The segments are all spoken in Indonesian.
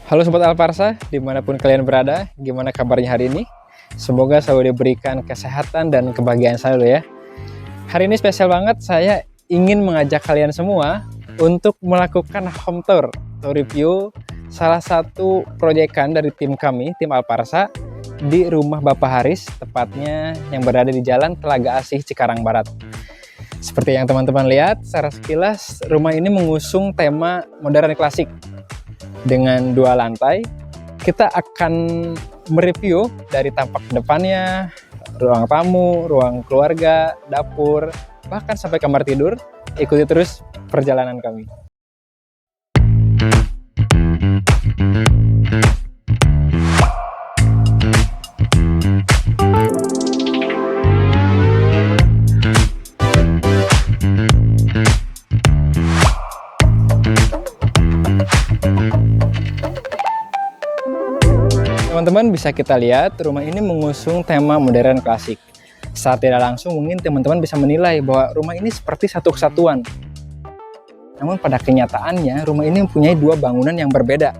Halo Sobat Alparsa, dimanapun kalian berada, gimana kabarnya hari ini? Semoga selalu diberikan kesehatan dan kebahagiaan selalu ya. Hari ini spesial banget, saya ingin mengajak kalian semua untuk melakukan home tour atau review salah satu proyekan dari tim kami, tim Alparsa, di rumah Bapak Haris, tepatnya yang berada di Jalan Telaga Asih, Cikarang Barat. Seperti yang teman-teman lihat, secara sekilas rumah ini mengusung tema modern klasik. Dengan 2 lantai, kita akan mereview dari tampak depannya, ruang tamu, ruang keluarga, dapur, bahkan sampai kamar tidur. Ikuti terus perjalanan kami. Teman-teman bisa kita lihat rumah ini mengusung tema modern klasik. Saat tidak langsung mungkin teman-teman bisa menilai bahwa rumah ini seperti satu kesatuan. Namun pada kenyataannya rumah ini mempunyai 2 bangunan yang berbeda,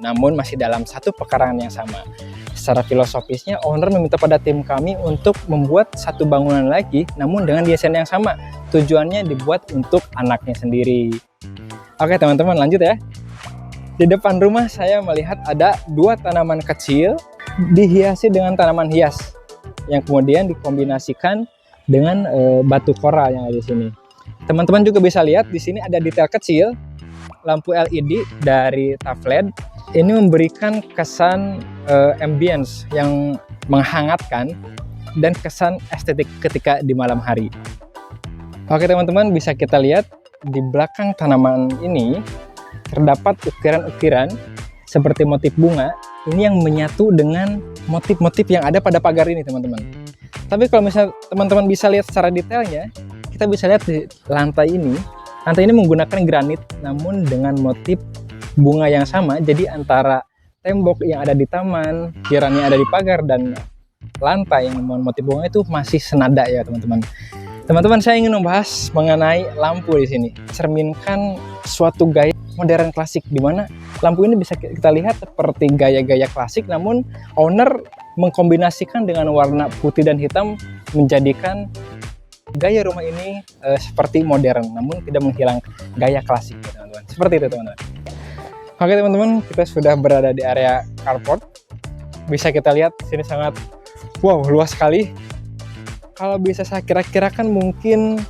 namun masih dalam satu pekarangan yang sama. Secara filosofisnya owner meminta pada tim kami untuk membuat satu bangunan lagi namun dengan desain yang sama. Tujuannya dibuat untuk anaknya sendiri. Oke teman-teman, lanjut ya. Di depan rumah saya melihat ada 2 tanaman kecil dihiasi dengan tanaman hias yang kemudian dikombinasikan dengan batu koral yang ada di sini. Teman-teman juga bisa lihat di sini ada detail kecil lampu LED dari taf LED. Ini memberikan kesan ambience yang menghangatkan dan kesan estetik ketika di malam hari. Oke teman-teman, bisa kita lihat di belakang tanaman ini terdapat ukiran-ukiran seperti motif bunga. Ini yang menyatu dengan motif-motif yang ada pada pagar ini teman-teman. Tapi kalau misalnya teman-teman bisa lihat secara detailnya, kita bisa lihat di lantai ini menggunakan granit namun dengan motif bunga yang sama. Jadi antara tembok yang ada di taman, ukiran yang ada di pagar, dan lantai yang motif bunga itu masih senada ya teman-teman. Teman-teman, saya ingin membahas mengenai lampu di sini. Cerminkan suatu gaya modern klasik, di mana lampu ini bisa kita lihat seperti gaya-gaya klasik, namun owner mengkombinasikan dengan warna putih dan hitam menjadikan gaya rumah ini seperti modern, namun tidak menghilang gaya klasik, teman-teman. Seperti itu, teman-teman. Oke, teman-teman, kita sudah berada di area carport. Bisa kita lihat sini sangat luas sekali. Kalau bisa saya kira-kirakan mungkin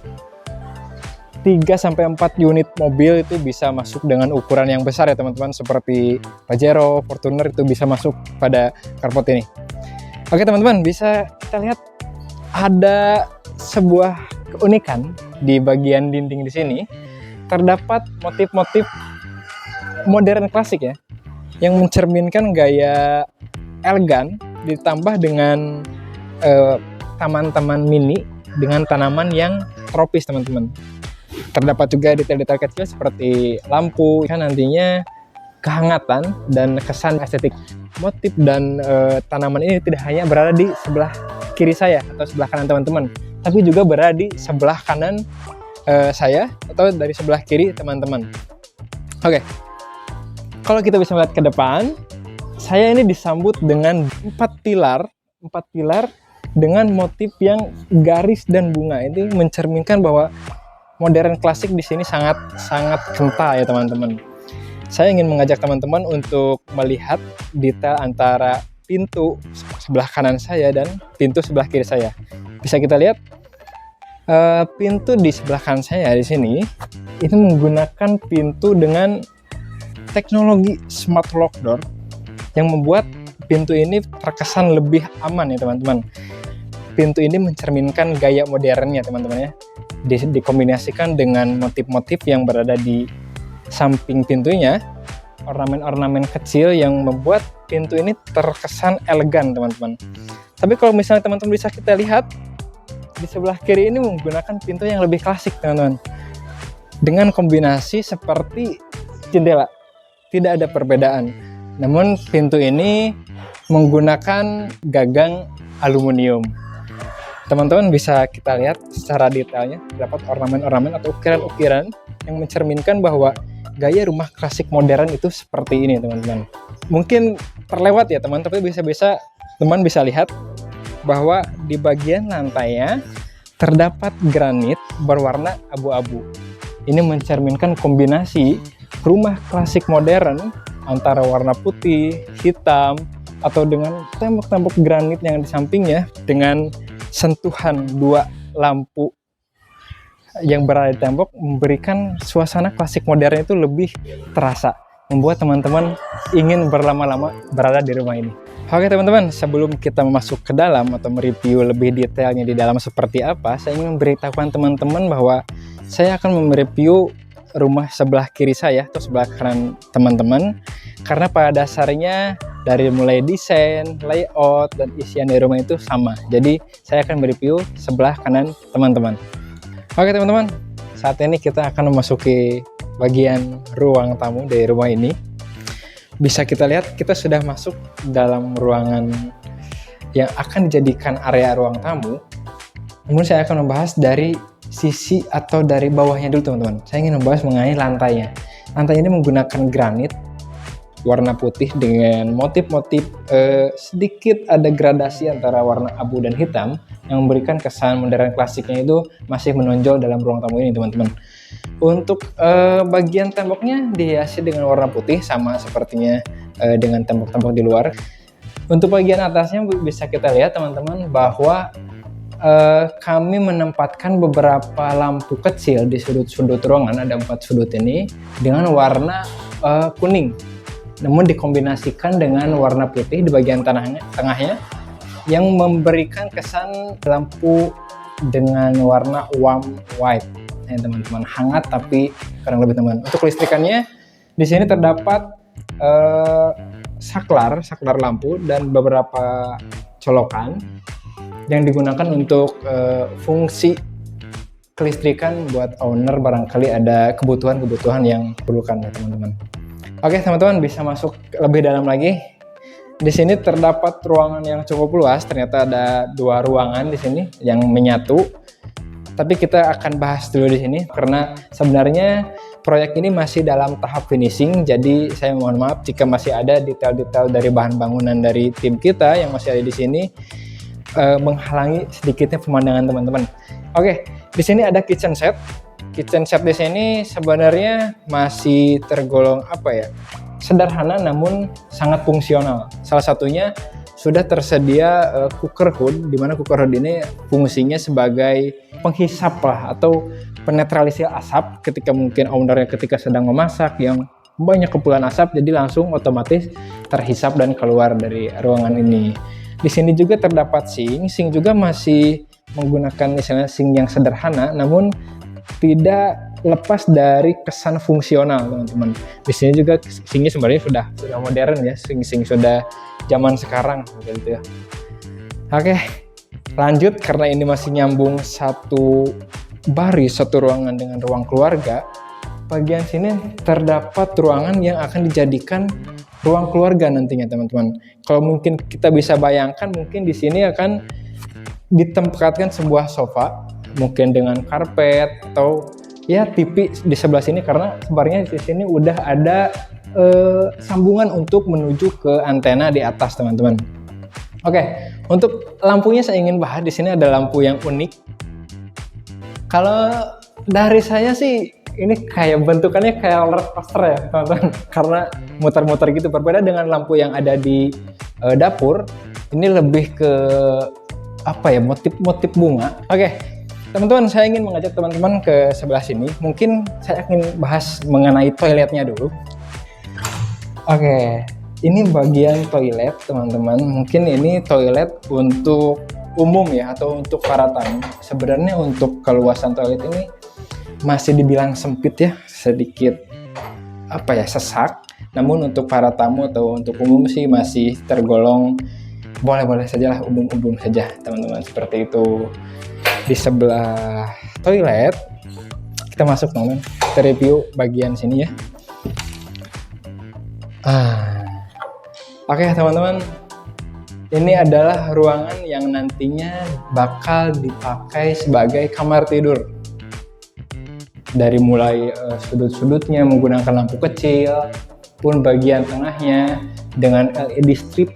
3-4 unit mobil itu bisa masuk dengan ukuran yang besar ya teman-teman, seperti Pajero, Fortuner itu bisa masuk pada carport ini. Oke teman-teman, bisa kita lihat ada sebuah keunikan di bagian dinding di sini. Terdapat motif-motif modern klasik ya, yang mencerminkan gaya elegan ditambah dengan taman-taman mini dengan tanaman yang tropis teman-teman. Terdapat juga detail-detail kecil seperti lampu, kan nantinya kehangatan dan kesan estetik. Motif dan tanaman ini tidak hanya berada di sebelah kiri saya atau sebelah kanan teman-teman, tapi juga berada di sebelah kanan saya atau dari sebelah kiri teman-teman. Oke, kalau kita bisa melihat ke depan, saya ini disambut dengan 4 pilar dengan motif yang garis dan bunga. Ini mencerminkan bahwa modern klasik di sini sangat kental ya teman-teman. Saya ingin mengajak teman-teman untuk melihat detail antara pintu sebelah kanan saya dan pintu sebelah kiri saya. Bisa kita lihat pintu di sebelah kanan saya di sini ini menggunakan pintu dengan teknologi smart lock door yang membuat pintu ini terkesan lebih aman ya teman-teman. Pintu ini mencerminkan gaya modernnya teman-teman ya. Dikombinasikan dengan motif-motif yang berada di samping pintunya, ornamen-ornamen kecil yang membuat pintu ini terkesan elegan teman-teman. Tapi kalau misalnya teman-teman bisa kita lihat di sebelah kiri ini menggunakan pintu yang lebih klasik teman-teman, dengan kombinasi seperti jendela. Tidak ada perbedaan, namun pintu ini menggunakan gagang aluminium. Teman-teman bisa kita lihat secara detailnya, terdapat ornamen-ornamen atau ukiran-ukiran yang mencerminkan bahwa gaya rumah klasik modern itu seperti ini teman-teman. Mungkin terlewat ya teman, tapi teman bisa lihat bahwa di bagian lantainya terdapat granit berwarna abu-abu. Ini mencerminkan kombinasi rumah klasik modern antara warna putih, hitam, atau dengan tembok-tembok granit yang di sampingnya dengan sentuhan dua lampu yang berada di tembok memberikan suasana klasik modern itu lebih terasa, membuat teman-teman ingin berlama-lama berada di rumah ini. Oke teman-teman, sebelum kita masuk ke dalam atau mereview lebih detailnya di dalam seperti apa, saya ingin memberitahukan teman-teman bahwa saya akan mereview rumah sebelah kiri saya atau sebelah kanan teman-teman, karena pada dasarnya dari mulai desain, layout, dan isian di rumah itu sama. Jadi saya akan mereview sebelah kanan teman-teman. Oke teman-teman, saat ini kita akan memasuki bagian ruang tamu dari rumah ini. Bisa kita lihat, kita sudah masuk dalam ruangan yang akan dijadikan area ruang tamu. Namun saya akan membahas dari sisi atau dari bawahnya dulu teman-teman. Saya ingin membahas mengenai lantainya. Lantai ini menggunakan granit warna putih dengan motif-motif sedikit ada gradasi antara warna abu dan hitam yang memberikan kesan modern klasiknya itu masih menonjol dalam ruang tamu ini teman-teman. Untuk bagian temboknya dihiasi dengan warna putih sama sepertinya dengan tembok-tembok di luar. Untuk bagian atasnya bisa kita lihat teman-teman bahwa kami menempatkan beberapa lampu kecil di sudut-sudut ruangan, ada 4 sudut ini dengan warna kuning, namun dikombinasikan dengan warna putih di bagian tengahnya yang memberikan kesan lampu dengan warna warm white. Nah, teman-teman, hangat tapi kurang lebih teman. Untuk kelistrikannya di sini terdapat saklar lampu dan beberapa colokan yang digunakan untuk fungsi kelistrikan buat owner barangkali ada kebutuhan-kebutuhan yang perlukan ya teman-teman. Oke teman-teman, bisa masuk lebih dalam lagi. Di sini terdapat ruangan yang cukup luas. Ternyata ada 2 ruangan di sini yang menyatu. Tapi kita akan bahas dulu di sini karena sebenarnya proyek ini masih dalam tahap finishing. Jadi saya mohon maaf jika masih ada detail-detail dari bahan bangunan dari tim kita yang masih ada di sini menghalangi sedikitnya pemandangan teman-teman. Oke, di sini ada kitchen set. Kitchen set di sini sebenarnya masih tergolong sederhana namun sangat fungsional. Salah satunya sudah tersedia cooker hood, di mana cooker hood ini fungsinya sebagai penghisap atau penetralisir asap ketika mungkin ownernya ketika sedang memasak yang banyak kepulan asap, jadi langsung otomatis terhisap dan keluar dari ruangan ini. Di sini juga terdapat sink juga masih menggunakan misalnya sink yang sederhana namun tidak lepas dari kesan fungsional teman-teman. Di sini juga sinknya sebenarnya sudah modern ya, sink sudah zaman sekarang gitu ya. Oke, lanjut karena ini masih nyambung satu ruangan dengan ruang keluarga. Bagian sini terdapat ruangan yang akan dijadikan ruang keluarga nantinya teman-teman. Kalau mungkin kita bisa bayangkan, mungkin di sini akan ditempatkan sebuah sofa mungkin dengan karpet atau ya TV di sebelah sini karena sebenarnya di sini udah ada sambungan untuk menuju ke antena di atas teman-teman. Oke, untuk lampunya saya ingin bahas. Di sini ada lampu yang unik. Kalau dari saya sih ini kayak bentukannya kayak roller coaster ya teman-teman, karena muter-muter gitu. Berbeda dengan lampu yang ada di dapur, ini lebih ke motif-motif bunga. Oke, teman-teman, saya ingin mengajak teman-teman ke sebelah sini. Mungkin saya ingin bahas mengenai toiletnya dulu. Oke, ini bagian toilet teman-teman. Mungkin ini toilet untuk umum ya atau untuk para tamu. Sebenarnya untuk keluasan toilet ini masih dibilang sempit ya, sedikit sesak. Namun untuk para tamu atau untuk umum sih masih tergolong boleh-boleh saja lah, umum-umum saja teman-teman, seperti itu. Di sebelah toilet kita masuk teman-teman, kita review bagian sini ya. Oke teman-teman, ini adalah ruangan yang nantinya bakal dipakai sebagai kamar tidur. dari mulai sudut-sudutnya menggunakan lampu kecil, pun bagian tengahnya dengan LED strip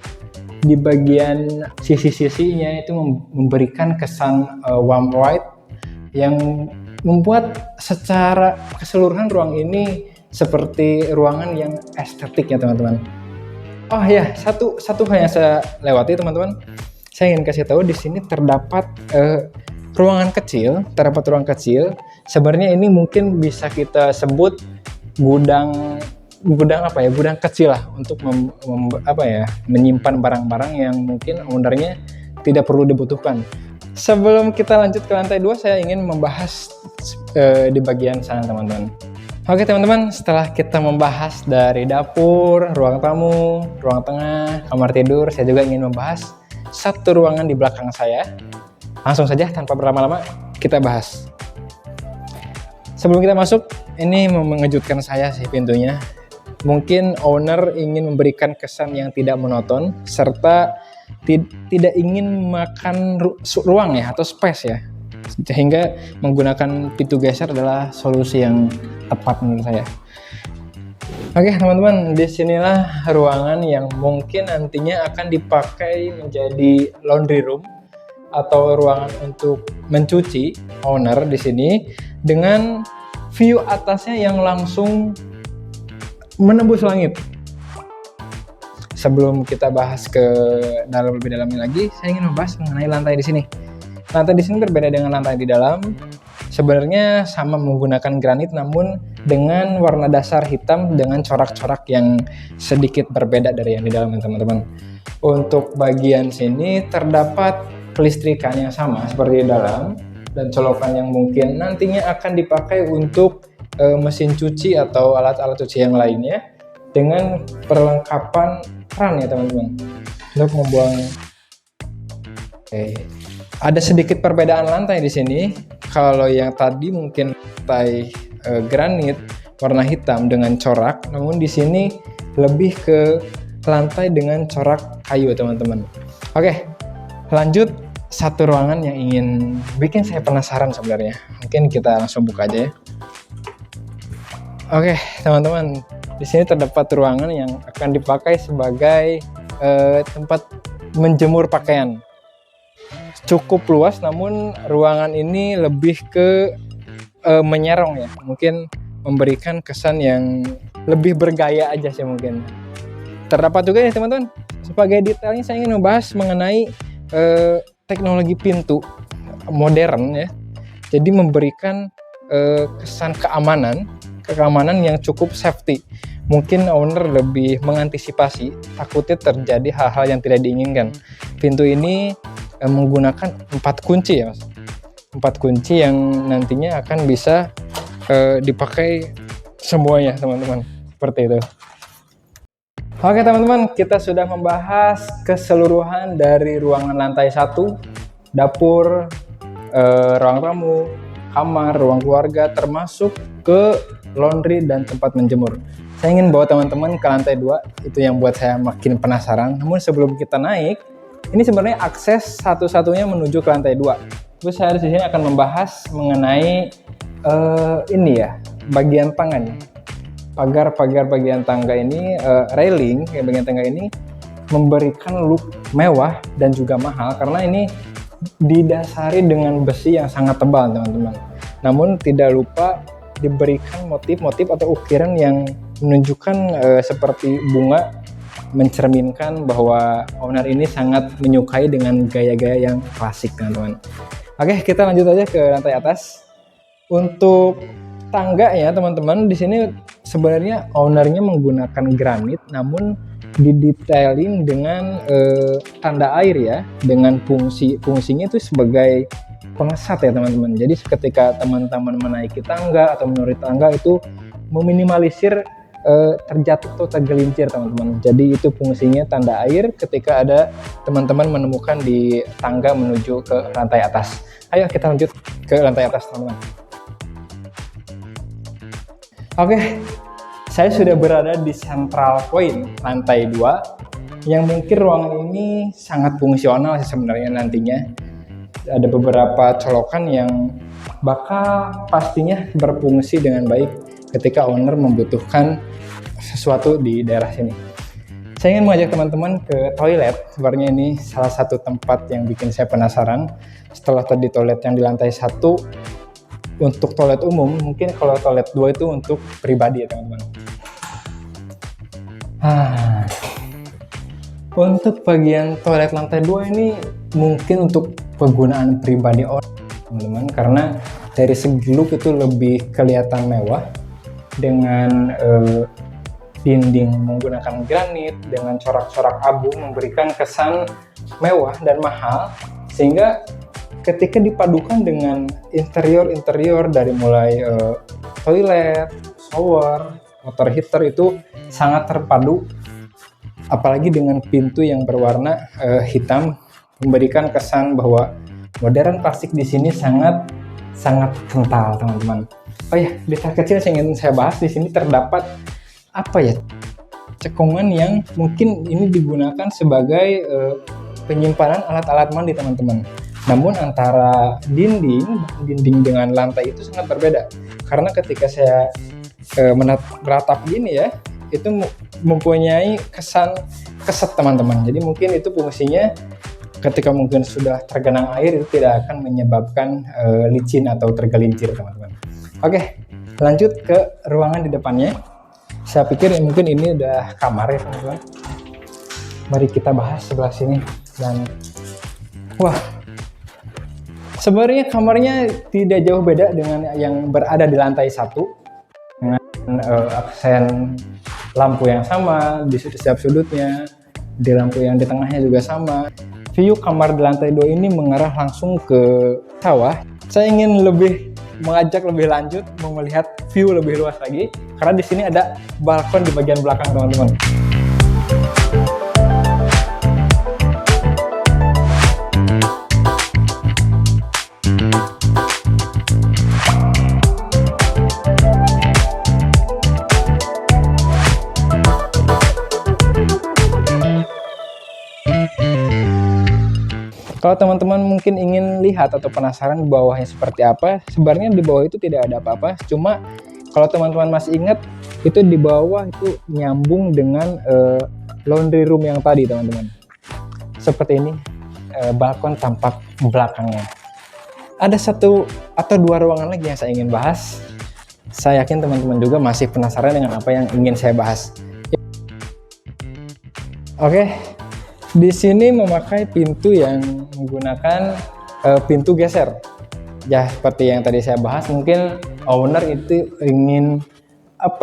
di bagian sisi-sisinya itu memberikan kesan warm white yang membuat secara keseluruhan ruang ini seperti ruangan yang estetik ya teman-teman. Oh ya, satu hal yang saya lewati teman-teman. Saya ingin kasih tahu di sini terdapat ruangan kecil, Sebenarnya ini mungkin bisa kita sebut gudang apa ya? Gudang kecil lah untuk menyimpan barang-barang yang mungkin ownernya tidak perlu dibutuhkan. Sebelum kita lanjut ke lantai 2, saya ingin membahas di bagian sana teman-teman. Oke teman-teman, setelah kita membahas dari dapur, ruang tamu, ruang tengah, kamar tidur, saya juga ingin membahas satu ruangan di belakang saya. Langsung saja tanpa berlama-lama kita bahas. Sebelum kita masuk, ini mengejutkan saya sih pintunya. Mungkin owner ingin memberikan kesan yang tidak monoton, serta tidak ingin makan ruang ya atau space ya. Sehingga menggunakan pintu geser adalah solusi yang tepat menurut saya. Oke teman-teman, disinilah ruangan yang mungkin nantinya akan dipakai menjadi laundry room atau ruangan untuk mencuci owner di sini, dengan view atasnya yang langsung menembus langit. Sebelum kita bahas ke lebih dalamnya lagi, saya ingin membahas mengenai lantai di sini. Lantai di sini berbeda dengan lantai di dalam. Sebenarnya sama menggunakan granit, namun dengan warna dasar hitam dengan corak-corak yang sedikit berbeda dari yang di dalam teman-teman. Untuk bagian sini terdapat kelistrikan yang sama seperti di dalam, dan colokan yang mungkin nantinya akan dipakai untuk mesin cuci atau alat-alat cuci yang lainnya, dengan perlengkapan keran ya teman-teman untuk membuang. Ada sedikit perbedaan lantai di sini. Kalau yang tadi mungkin lantai granit warna hitam dengan corak, namun di sini lebih ke lantai dengan corak kayu teman-teman. Oke, lanjut satu ruangan yang ingin bikin saya penasaran sebenarnya. Mungkin kita langsung buka aja ya. Oke teman-teman, di sini terdapat ruangan yang akan dipakai sebagai tempat menjemur pakaian. Cukup luas, namun ruangan ini lebih ke menyerong ya, mungkin memberikan kesan yang lebih bergaya aja sih mungkin. Terdapat juga ya teman-teman, sebagai detailnya saya ingin membahas mengenai teknologi pintu modern ya, jadi memberikan kesan keamanan yang cukup safety. Mungkin owner lebih mengantisipasi takutnya terjadi hal-hal yang tidak diinginkan. Pintu ini menggunakan 4 kunci ya mas, 4 kunci yang nantinya akan bisa dipakai semuanya teman-teman, seperti itu. Oke teman-teman, kita sudah membahas keseluruhan dari ruangan lantai 1, dapur, ruang tamu, kamar, ruang keluarga, termasuk ke laundry dan tempat menjemur. Saya ingin bawa teman-teman ke lantai 2, itu yang buat saya makin penasaran. Namun sebelum kita naik, ini sebenarnya akses satu-satunya menuju ke lantai 2. Terus saya di sini akan membahas mengenai ini ya, bagian tangga nih. Pagar bagian tangga ini, railing bagian tangga ini memberikan look mewah dan juga mahal karena ini didasari dengan besi yang sangat tebal teman-teman. Namun tidak lupa diberikan motif-motif atau ukiran yang menunjukkan seperti bunga, mencerminkan bahwa owner ini sangat menyukai dengan gaya-gaya yang klasik teman-teman. Oke, kita lanjut aja ke lantai atas. Untuk tangga ya teman-teman, di sini sebenarnya ownernya menggunakan granit, namun didetailing dengan tanda air ya, dengan fungsinya itu sebagai pengesat ya teman-teman. Jadi ketika teman-teman menaiki tangga atau menuruni tangga itu meminimalisir terjatuh atau tergelincir teman-teman. Jadi itu fungsinya tanda air ketika ada teman-teman menemukan di tangga menuju ke lantai atas. Ayo kita lanjut ke lantai atas teman-teman. Oke, saya sudah berada di central point lantai 2, yang mungkin ruangan ini sangat fungsional sih sebenarnya nantinya. Ada beberapa colokan yang bakal pastinya berfungsi dengan baik ketika owner membutuhkan sesuatu di daerah sini. Saya ingin mengajak teman-teman ke toilet. Sebenarnya ini salah satu tempat yang bikin saya penasaran. Setelah tadi toilet yang di lantai 1 untuk toilet umum, mungkin kalau toilet 2 itu untuk pribadi ya teman-teman. Untuk bagian toilet lantai 2 ini mungkin untuk penggunaan pribadi orang teman-teman, karena dari segi look itu lebih kelihatan mewah dengan dinding menggunakan granit dengan corak-corak abu, memberikan kesan mewah dan mahal, sehingga ketika dipadukan dengan interior dari mulai toilet, shower, water heater itu sangat terpadu, apalagi dengan pintu yang berwarna hitam, memberikan kesan bahwa modern plastik di sini sangat kental teman-teman. Oh ya, detail kecil yang ingin saya bahas di sini terdapat cekungan yang mungkin ini digunakan sebagai penyimpanan alat-alat mandi teman-teman. Namun antara dinding dengan lantai itu sangat berbeda, karena ketika saya meratap gini ya, itu mempunyai kesan keset teman-teman. Jadi mungkin itu fungsinya ketika mungkin sudah tergenang air itu tidak akan menyebabkan licin atau tergelincir teman-teman. Oke, lanjut ke ruangan di depannya. Saya pikir mungkin ini udah kamar ya teman-teman. Mari kita bahas sebelah sini. Dan wah, sebenarnya kamarnya tidak jauh beda dengan yang berada di lantai 1, dengan aksen lampu yang sama di setiap sudutnya, di lampu yang di tengahnya juga sama. View kamar di lantai 2 ini mengarah langsung ke sawah. Saya ingin mengajak lebih lanjut melihat view lebih luas lagi, karena di sini ada balkon di bagian belakang teman-teman. Kalau teman-teman mungkin ingin lihat atau penasaran di bawahnya seperti apa, sebenarnya di bawah itu tidak ada apa-apa. Cuma kalau teman-teman masih ingat, itu di bawah itu nyambung dengan laundry room yang tadi teman-teman. Seperti ini, balkon tampak belakangnya. Ada 1 atau 2 ruangan lagi yang saya ingin bahas. Saya yakin teman-teman juga masih penasaran dengan apa yang ingin saya bahas. Oke. Di sini memakai pintu yang menggunakan pintu geser. Ya, seperti yang tadi saya bahas, mungkin owner itu ingin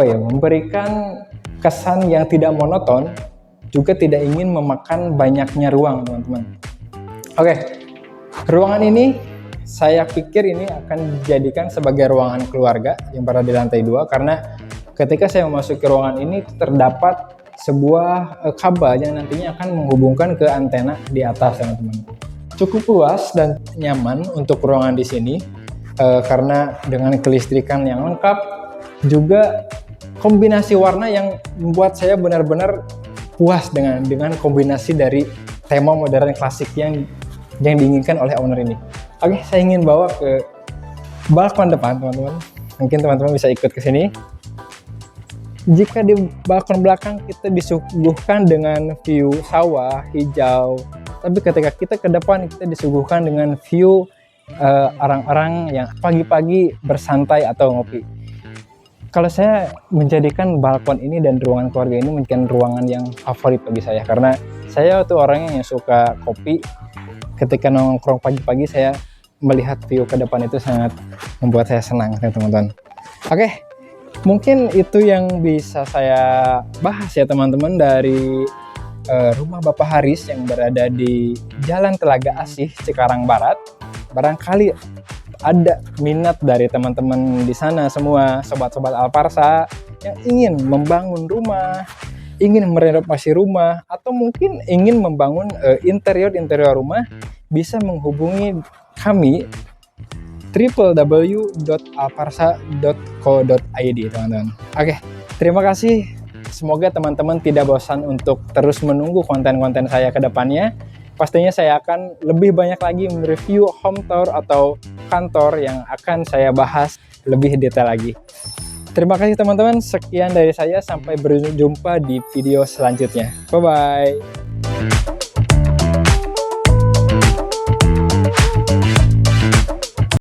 memberikan kesan yang tidak monoton, juga tidak ingin memakan banyaknya ruang, teman-teman. Oke. Ruangan ini saya pikir ini akan dijadikan sebagai ruangan keluarga yang berada di lantai 2, karena ketika saya memasuki ruangan ini terdapat sebuah kabel yang nantinya akan menghubungkan ke antena di atas teman-teman. Cukup luas dan nyaman untuk ruangan di sini karena dengan kelistrikan yang lengkap, juga kombinasi warna yang membuat saya benar-benar puas dengan kombinasi dari tema modern klasik yang diinginkan oleh owner ini. Oke, saya ingin bawa ke balkon depan teman-teman. Mungkin teman-teman bisa ikut ke sini. Jika di balkon belakang kita disuguhkan dengan view sawah hijau, tapi ketika kita ke depan kita disuguhkan dengan view orang-orang yang pagi-pagi bersantai atau ngopi. Kalau saya menjadikan balkon ini dan ruangan keluarga ini menjadi ruangan yang favorit bagi saya, karena saya tuh orangnya yang suka kopi. Ketika nongkrong pagi-pagi, saya melihat view ke depan itu sangat membuat saya senang teman-teman. Oke. Mungkin itu yang bisa saya bahas ya teman-teman dari rumah Bapak Haris yang berada di Jalan Telaga Asih, Cikarang Barat. Barangkali ada minat dari teman-teman di sana semua, sobat-sobat Alparsa yang ingin membangun rumah, ingin merenovasi rumah, atau mungkin ingin membangun interior rumah, bisa menghubungi kami www.alparsa.co.id teman-teman. Oke, terima kasih. Semoga teman-teman tidak bosan untuk terus menunggu konten-konten saya ke depannya. pastinya saya akan lebih banyak lagi mereview home tour atau kantor yang akan saya bahas lebih detail lagi. Terima kasih teman-teman, sekian dari saya, sampai berjumpa di video selanjutnya. Bye-bye.